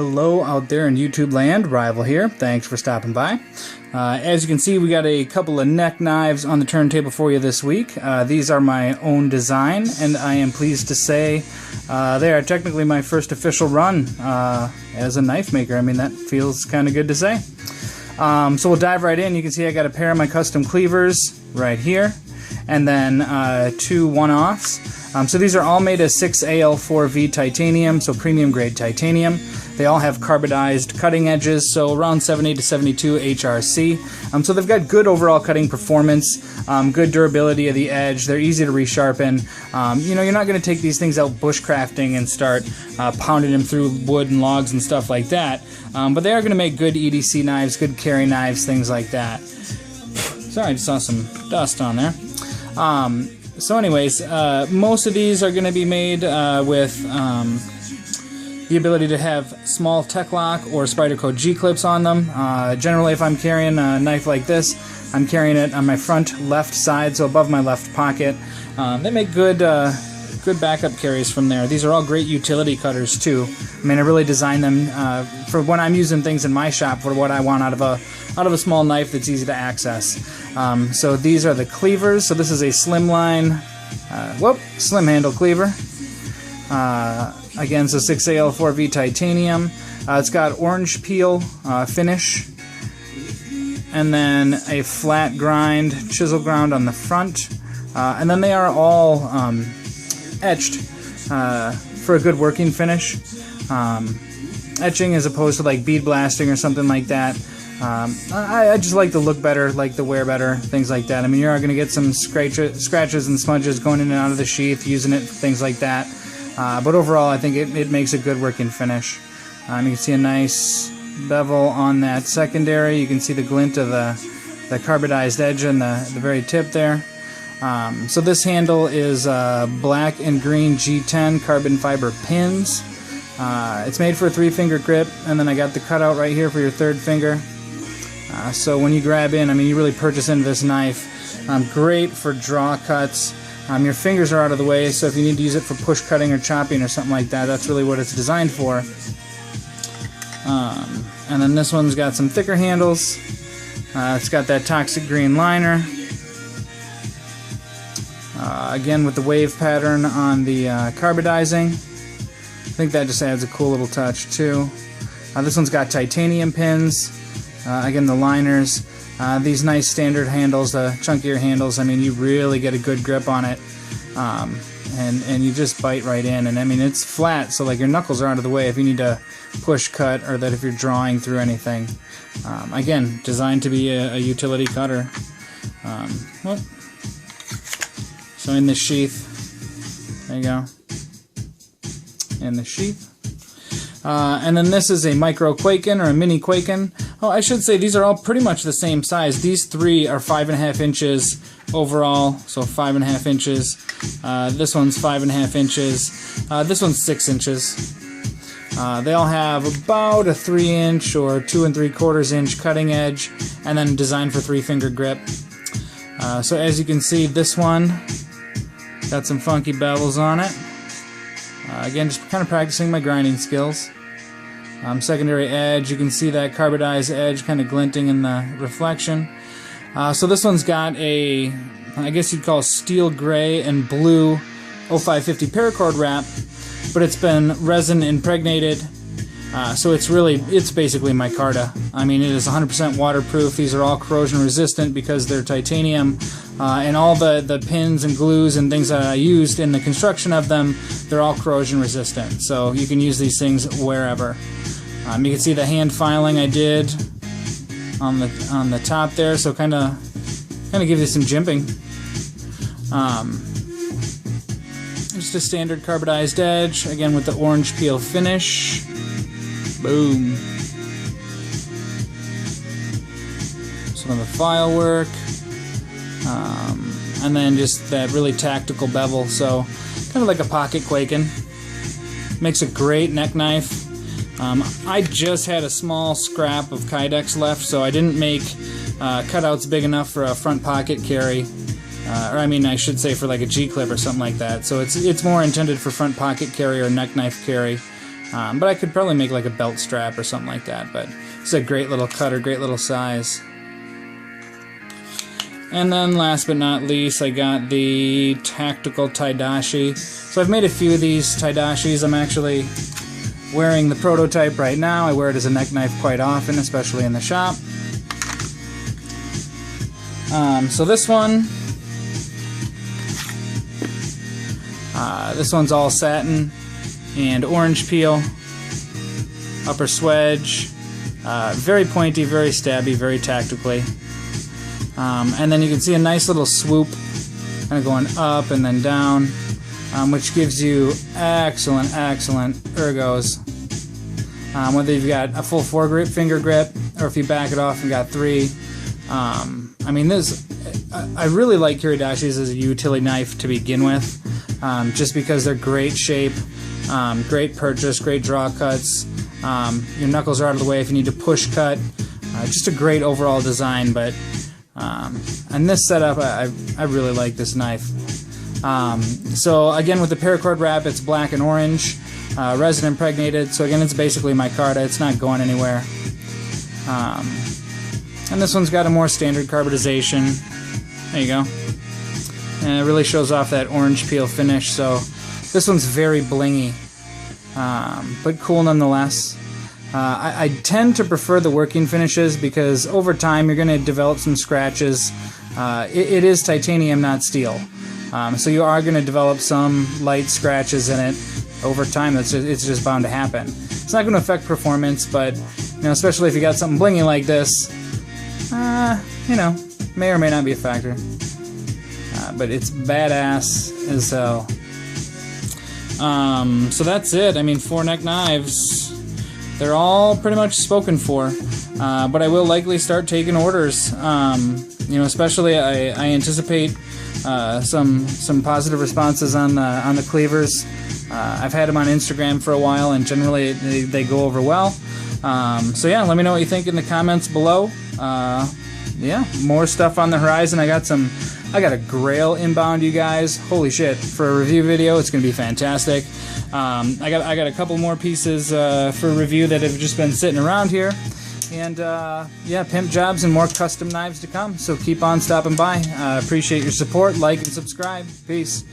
Hello out there in YouTube land, Rival here. Thanks for stopping by. As you can see, we got a couple of neck knives on the turntable for you this week. These are my own design, and I am pleased to say they are technically my first official run as a knife maker. I mean, that feels kind of good to say. So we'll dive right in. You can see I got a pair of my custom cleavers right here, and then two one-offs. So these are all made of 6AL4V titanium, so premium grade titanium. They all have carbidized cutting edges, so around 70 to 72 HRC. So they've got good overall cutting performance, good durability of the edge. They're easy to resharpen. You know, you're not going to take these things out bushcrafting and start pounding them through wood and logs and stuff like that. But they are going to make good EDC knives, good carry knives, things like that. Sorry, I just saw some dust on there. So anyways, most of these are going to be made with the ability to have small Tek-Lok or Spyderco G-clips on them. Generally, if I'm carrying a knife like this, I'm carrying it on my front left side, so above my left pocket. They make good backup carries from there. These are all great utility cutters too. I mean, I really designed them for when I'm using things in my shop for what I want out of a small knife that's easy to access. So these are the cleavers. So this is a slimline, slim handle cleaver. Again, so 6AL4V titanium. It's got orange peel finish, and then a flat grind, chisel ground on the front, and then they are all etched for a good working finish. Etching as opposed to like bead blasting or something like that. I just like the look better, like the wear better, things like that. I mean, you're going to get some scratches and smudges going in and out of the sheath, using it for things like that. But overall, I think it makes a good working finish. You can see a nice bevel on that secondary. You can see the glint of the carbidized edge and the very tip there. So this handle is black and green G10 carbon fiber pins. It's made for a 3-finger grip, and then I got the cutout right here for your 3rd finger. So when you grab in, I mean, you really purchase into this knife. Great for draw cuts. Your fingers are out of the way, so if you need to use it for push cutting or chopping or something like that, that's really what it's designed for. And then this one's got some thicker handles. It's got that toxic green liner. Again, with the wave pattern on the carbidizing. I think that just adds a cool little touch too. This one's got titanium pins. Again, the liners. These nice standard handles, the chunkier handles, I mean, you really get a good grip on it. And you just bite right in. And I mean, it's flat, so like your knuckles are out of the way if you need to push cut, or that if you're drawing through anything. Again, designed to be a utility cutter. So in the sheath, there you go. In the sheath. And then this is a micro Kwaiken or a mini Kwaiken. Oh, I should say these are all pretty much the same size. These 3 are 5.5 inches overall, so 5.5 inches. This one's 5.5 inches. This one's 6 inches. They all have about a 3-inch or 2 3/4 inch cutting edge, and then designed for 3-finger grip. So as you can see, this one got some funky bevels on it. Again, just kind of practicing my grinding skills. Secondary edge, you can see that carbidized edge kind of glinting in the reflection. So this one's got a, I guess you'd call steel gray and blue 0550 paracord wrap, but it's been resin impregnated. So it's basically micarta. I mean, it is 100% waterproof. These are all corrosion resistant because they're titanium. And all the pins and glues and things that I used in the construction of them, they're all corrosion resistant. So you can use these things wherever. You can see the hand filing I did on the top there, so kind of give you some jimping. Just a standard carbidized edge, again with the orange peel finish. Boom. Some of the file work. And then just that really tactical bevel, so kind of like a pocket Kwaiken. Makes a great neck knife. I just had a small scrap of Kydex left, so I didn't make cutouts big enough for a front pocket carry. Or I mean, I should say for like a G-clip or something like that. So it's more intended for front pocket carry or neck knife carry. But I could probably make like a belt strap or something like that. But it's a great little cutter, great little size. And then last but not least, I got the Tactical Taidashi. So I've made a few of these Taidashis. I'm actually wearing the prototype right now. I wear it as a neck knife quite often, especially in the shop. So this one's all satin and orange peel, upper swedge, very pointy, very stabby, very tactically. And then you can see a nice little swoop kind of going up and then down, which gives you excellent ergos. Whether you've got a full finger grip or if you back it off and got 3. I mean, I really like Kiridashis as a utility knife to begin with, just because they're great shape, great purchase, great draw cuts. Your knuckles are out of the way if you need to push cut. Just a great overall design, but and this setup, I really like this knife. So again, with the paracord wrap, it's black and orange, resin impregnated. So again, it's basically micarta. It's not going anywhere. And this one's got a more standard carbonization. There you go. And it really shows off that orange peel finish. So this one's very blingy, but cool nonetheless. I tend to prefer the working finishes because over time you're going to develop some scratches. It is titanium, not steel. So you are going to develop some light scratches in it over time. It's just bound to happen. It's not going to affect performance, but especially if you got something blingy like this, may or may not be a factor. But it's badass as hell. So that's it. I mean, 4 neck knives. They're all pretty much spoken for, but I will likely start taking orders. Especially I anticipate some positive responses on the cleavers. I've had them on Instagram for a while, and generally they go over well. So yeah, let me know what you think in the comments below. Yeah, more stuff on the horizon. I got a Grail inbound, you guys. Holy shit! For a review video, it's gonna be fantastic. I got a couple more pieces for review that have just been sitting around here, and yeah, pimp jobs and more custom knives to come. So keep on stopping by. Appreciate your support. Like and subscribe. Peace.